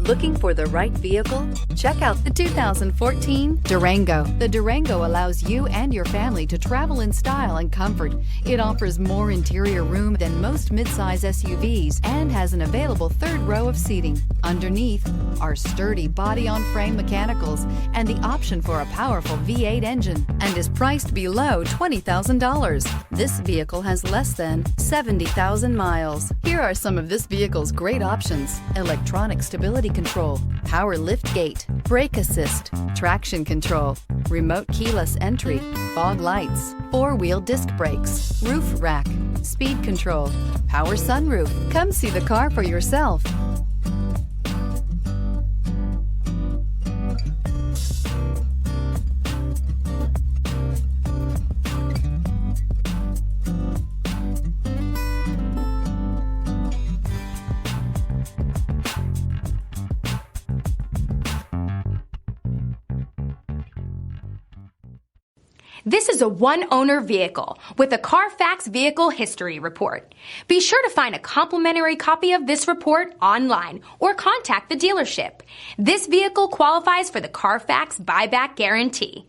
Looking for the right vehicle? Check out the 2014 Durango. The Durango allows you and your family to travel in style and comfort. It offers more interior room than most midsize SUVs and has an available third row of seating. Underneath are sturdy body-on-frame mechanicals and the option for a powerful V8 engine, and is priced below $20,000. This vehicle has less than 70,000 miles. Here are some of this vehicle's great options: electronic stability control, power lift gate, brake assist, traction control, remote keyless entry, fog lights, four-wheel disc brakes, roof rack, speed control, power sunroof. Come see the car for yourself. This is a one-owner vehicle with a Carfax Vehicle History Report. Be sure to find a complimentary copy of this report online or contact the dealership. This vehicle qualifies for the Carfax Buyback Guarantee.